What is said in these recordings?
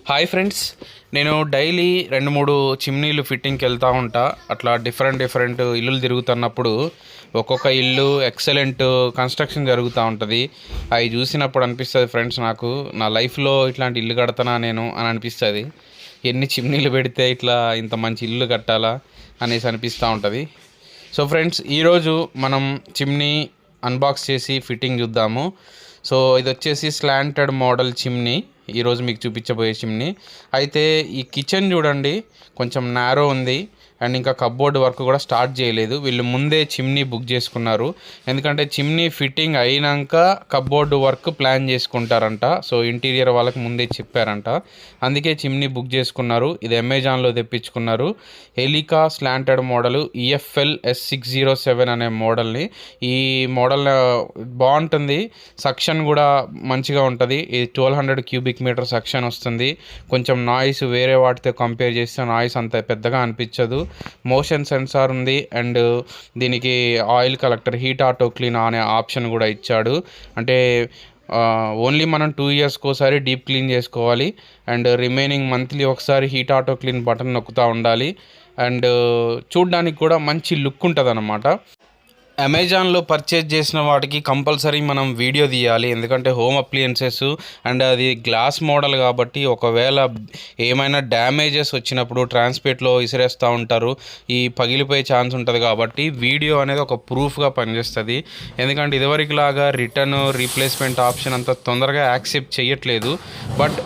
Hi friends, నేను daily 2-3 చిమ్నీలు ఫిట్టింగ్కి వెళ్తూ ఉంటా. అట్లా డిఫరెంట్ ఇల్లులు తిరుగుతున్నప్పుడు ఒక్కొక్క ఇల్లు ఎక్సలెంట్ కన్స్ట్రక్షన్ జరుగుతూ ఉంటుంది. అవి చూసినప్పుడు అనిపిస్తుంది ఫ్రెండ్స్, నాకు నా లైఫ్లో ఇట్లాంటి ఇల్లు కడతానా నేను అని అనిపిస్తుంది. ఎన్ని చిమ్నీలు పెడితే ఇట్లా ఇంత మంచి ఇల్లు కట్టాలా అనేసి అనిపిస్తూ ఉంటుంది. సో ఫ్రెండ్స్, ఈరోజు మనం చిమ్నీ అన్బాక్స్ చేసి ఫిట్టింగ్ చూద్దాము. సో ఇది వచ్చేసి స్లాంటెడ్ మోడల్ చిమ్నీ. ఈరోజు మీకు చూపించబోయే చిమ్నీ అయితే ఈ కిచెన్ చూడండి, కొంచెం నారో ఉంది అండ్ ఇంకా కప్బోర్డ్ వర్క్ కూడా స్టార్ట్ చేయలేదు. వీళ్ళు ముందే చిమ్నీ బుక్ చేసుకున్నారు, ఎందుకంటే చిమ్నీ ఫిట్టింగ్ అయినాక కప్బోర్డ్ వర్క్ ప్లాన్ చేసుకుంటారంట. సో ఇంటీరియర్ వాళ్ళకి ముందే చెప్పారంట, అందుకే చిమ్నీ బుక్ చేసుకున్నారు. ఇది అమెజాన్లో తెప్పించుకున్నారు. Elica slanted model EFL S607 అనే మోడల్ని. ఈ మోడల్ బాగుంటుంది, సక్షన్ కూడా మంచిగా ఉంటుంది. ఇది 1200 క్యూబిక్ మీటర్ సక్షన్ వస్తుంది. కొంచెం నాయిస్ వేరే వాటితో కంపేర్ చేస్తే నాయిస్ అంత పెద్దగా అనిపించదు. మోషన్ సెన్సార్ ఉంది అండ్ దీనికి oil collector, heat auto clean అనే ఆప్షన్ కూడా ఇచ్చాడు. అంటే ఓన్లీ మనం 2 ఇయర్స్కి ఒకసారి డీప్ క్లీన్ చేసుకోవాలి అండ్ రిమైనింగ్ మంత్లీ ఒకసారి హీట్ ఆటో క్లీన్ బటన్ నొక్కుతూ ఉండాలి. అండ్ చూడ్డానికి కూడా మంచి లుక్ ఉంటుంది అన్నమాట. అమెజాన్లో పర్చేజ్ చేసిన వాటికి కంపల్సరీ మనం వీడియో తీయాలి, ఎందుకంటే హోమ్ అప్లియన్సెస్ అండ్ అది గ్లాస్ మోడల్ కాబట్టి ఒకవేళ ఏమైనా డ్యామేజెస్ వచ్చినప్పుడు ట్రాన్స్పోర్ట్లో విసిరేస్తూ ఉంటారు, ఈ పగిలిపోయే ఛాన్స్ ఉంటుంది. కాబట్టి వీడియో అనేది ఒక ప్రూఫ్గా పనిచేస్తుంది. ఎందుకంటే ఇదివరకు లాగా రిటర్న్ రీప్లేస్మెంట్ ఆప్షన్ అంత తొందరగా యాక్సెప్ట్ చేయట్లేదు. బట్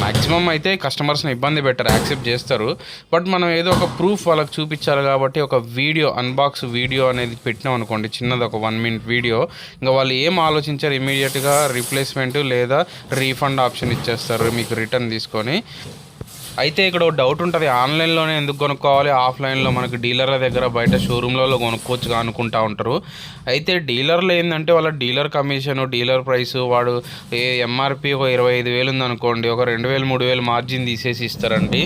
మ్యాక్సిమం అయితే కస్టమర్స్ని ఇబ్బంది పెట్టారు, యాక్సెప్ట్ చేస్తారు. బట్ మనం ఏదో ఒక ప్రూఫ్ వాళ్ళకి చూపించాలి కాబట్టి ఒక వీడియో, అన్బాక్స్ వీడియో అనేది పెట్టిన అనుకోండి, చిన్నది ఒక 1 minute వీడియో, ఇంకా వాళ్ళు ఏం ఆలోచించారు, ఇమీడియట్గా రీప్లేస్మెంట్ లేదా రీఫండ్ ఆప్షన్ ఇచ్చేస్తారు మీకు రిటర్న్ తీసుకొని. అయితే ఇక్కడ ఒక డౌట్ ఉంటుంది, ఆన్లైన్లోనే ఎందుకు కొనుక్కోవాలి, ఆఫ్లైన్లో మనకు డీలర్ల దగ్గర బయట షోరూంలలో కొనుక్కోవచ్చుగా అనుకుంటూ ఉంటారు. అయితే డీలర్లు ఏంటంటే వాళ్ళ డీలర్ కమిషను, డీలర్ ప్రైసు, వాడు MRP ఒక 25,000 ఉందనుకోండి, ఒక 2,000-3,000 మార్జిన్ తీసేసి ఇస్తారండి.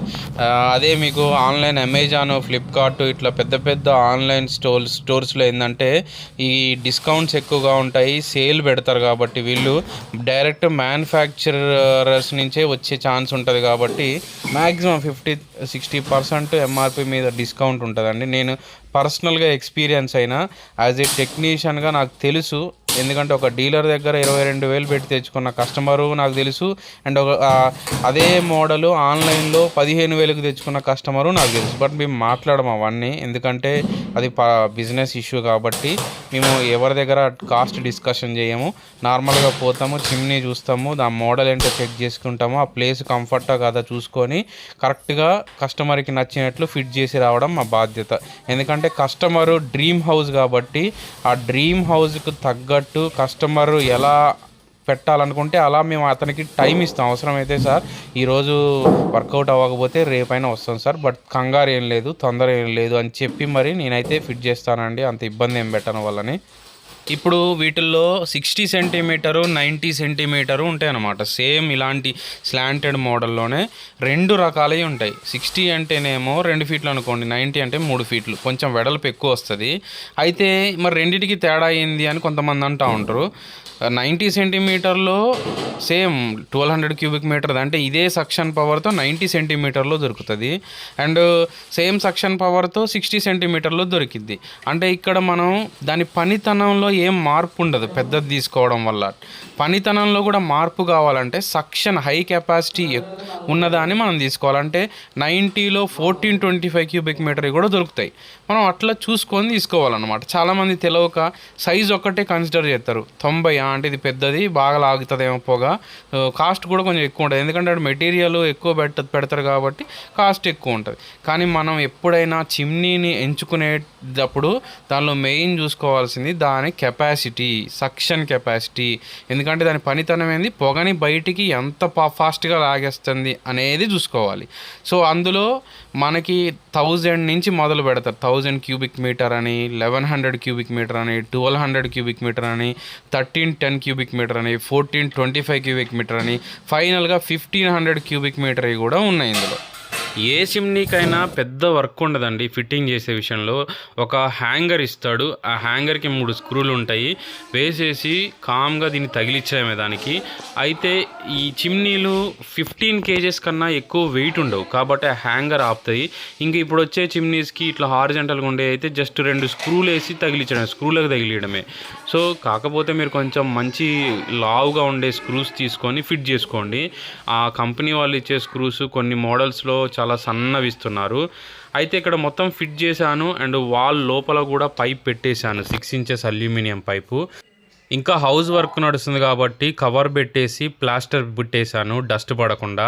అదే మీకు ఆన్లైన్ అమెజాన్, ఫ్లిప్కార్ట్ ఇట్లా పెద్ద ఆన్లైన్ స్టోర్స్లో ఏంటంటే ఈ డిస్కౌంట్స్ ఎక్కువగా ఉంటాయి, సేల్ పెడతారు. కాబట్టి వీళ్ళు డైరెక్ట్ మ్యానుఫ్యాక్చరర్స్ నుంచే వచ్చే ఛాన్స్ ఉంటుంది. కాబట్టి మ్యాక్సిమం 50-60% MRP మీద డిస్కౌంట్ ఉంటుందండి. నేను పర్సనల్గా ఎక్స్పీరియన్స్ అయినా, యాజ్ ఏ టెక్నీషియన్గా నాకు తెలుసు. ఎందుకంటే ఒక డీలర్ దగ్గర 22,000 పెట్టి తెచ్చుకున్న కస్టమరు నాకు తెలుసు, అండ్ అదే మోడలు ఆన్లైన్లో 15,000కి తెచ్చుకున్న కస్టమరు నాకు తెలుసు. బట్ మేము మాట్లాడము అవన్నీ, ఎందుకంటే అది బిజినెస్ ఇష్యూ కాబట్టి మేము ఎవరి దగ్గర కాస్ట్ డిస్కషన్ చేయము. నార్మల్గా పోతాము, చిమ్నీ చూస్తాము, దాని మోడల్ ఏంటో చెక్ చేసుకుంటాము, ఆ ప్లేస్ కంఫర్టా కదా చూసుకొని కరెక్ట్గా కస్టమర్కి నచ్చినట్లు ఫిట్ చేసి రావడం మా బాధ్యత. ఎందుకంటే కస్టమరు డ్రీమ్ హౌస్ కాబట్టి ఆ డ్రీమ్ హౌస్కు తగ్గట్టు కస్టమరు ఎలా పెట్టాలనుకుంటే అలా మేము అతనికి టైం ఇస్తాం. అవసరమైతే సార్ ఈరోజు వర్కౌట్ అవ్వకపోతే రేపైనా వస్తాం సార్, బట్ కంగారు ఏం లేదు, తొందర ఏం లేదు అని చెప్పి మరి నేనైతే ఫిట్ చేస్తానండి. అంత ఇబ్బంది ఏం పెట్టను వాళ్ళని. ఇప్పుడు వీటిల్లో 60 సెంటీమీటరు, 90 సెంటీమీటరు ఉంటాయి అన్నమాట. సేమ్ ఇలాంటి స్లాంటెడ్ మోడల్లోనే 2 రకాలవి ఉంటాయి. 60 అంటేనేమో 2 ఫీట్లు అనుకోండి, 90 అంటే 3 ఫీట్లు, కొంచెం వెడల్పు ఎక్కువ వస్తుంది. అయితే మరి రెండింటికి తేడా ఏంది అని కొంతమంది అంటూ ఉంటారు. 90 సెంటీమీటర్లో సేమ్ 1200 క్యూబిక్ మీటర్, అంటే ఇదే సక్షన్ పవర్తో 90 సెంటీమీటర్లో దొరుకుతుంది. అండ్ సేమ్ సక్షన్ పవర్తో 60 సెంటీమీటర్లో దొరికిద్ది. అంటే ఇక్కడ మనం దాని పనితనంలో ఏం మార్పు ఉండదు పెద్దది తీసుకోవడం వల్ల. పనితనంలో కూడా మార్పు కావాలంటే సక్షన్ హై కెపాసిటీ ఉన్నదాన్ని మనం తీసుకోవాలంటే 90లో 1425 క్యూబిక్ మీటర్ కూడా దొరుకుతాయి. మనం అట్లా చూసుకొని తీసుకోవాలన్నమాట. చాలామంది తెలియక సైజ్ ఒక్కటే కన్సిడర్ చేస్తారు. 90 అంటే ఇది పెద్దది, బాగా లాగుతుందేమో పొగ, కాస్ట్ కూడా కొంచెం ఎక్కువ ఉంటుంది. ఎందుకంటే అది మెటీరియల్ ఎక్కువ పెడతారు కాబట్టి కాస్ట్ ఎక్కువ ఉంటుంది. కానీ మనం ఎప్పుడైనా చిమ్నీని ఎంచుకునేటప్పుడు దానిలో మెయిన్ చూసుకోవాల్సింది దాని కెపాసిటీ, సక్షన్ కెపాసిటీ. ఎందుకంటే దాని పనితనం ఏంది, పొగని బయటికి ఎంత ఫాస్ట్గా లాగేస్తుంది అనేది చూసుకోవాలి. సో అందులో మనకి 1000 నుంచి మొదలు పెడతారు. 1000 క్యూబిక్ మీటర్ అని, 1100 క్యూబిక్ మీటర్ అని, 1200 క్యూబిక్ మీటర్ అని, 1310 క్యూబిక్ మీటర్ అని, 1425 క్యూబిక్ మీటర్ అని, ఫైనల్గా 1500 క్యూబిక్ మీటర్ కూడా ఉన్నాయి ఇందులో. ఏ చిమ్నీకైనా పెద్ద వర్క్ ఉండదండి ఫిట్టింగ్ చేసే విషయంలో. ఒక హ్యాంగర్ ఇస్తాడు, ఆ హ్యాంగర్కి 3 స్క్రూలు ఉంటాయి, వేసేసి కామ్గా దీన్ని తగిలించడమే దానికి. అయితే ఈ చిమ్నీలు 15 kgs కన్నా ఎక్కువ వెయిట్ ఉండవు కాబట్టి ఆ హ్యాంగర్ ఆపుతాయి. ఇంక ఇప్పుడు వచ్చే చిమ్నీస్కి ఇట్లా హారిజంటల్గా ఉండే అయితే జస్ట్ 2 స్క్రూలు వేసి తగిలించడమే, స్క్రూలకు తగిలియడమే. సో కాకపోతే మీరు కొంచెం మంచి లావుగా ఉండే స్క్రూస్ తీసుకొని ఫిట్ చేసుకోండి. ఆ కంపెనీ వాళ్ళు ఇచ్చే స్క్రూస్ కొన్ని మోడల్స్లో చాలా సన్నవి ఇస్తున్నారు. అయితే ఇక్కడ మొత్తం ఫిట్ చేశాను అండ్ వాల్ లోపల కూడా పైప్ పెట్టేశాను, 6 inches అల్యూమినియం పైపు. ఇంకా హౌస్ వర్క్ నడుస్తుంది కాబట్టి కవర్ పెట్టేసి ప్లాస్టర్ పెట్టేశాను డస్ట్ పడకుండా.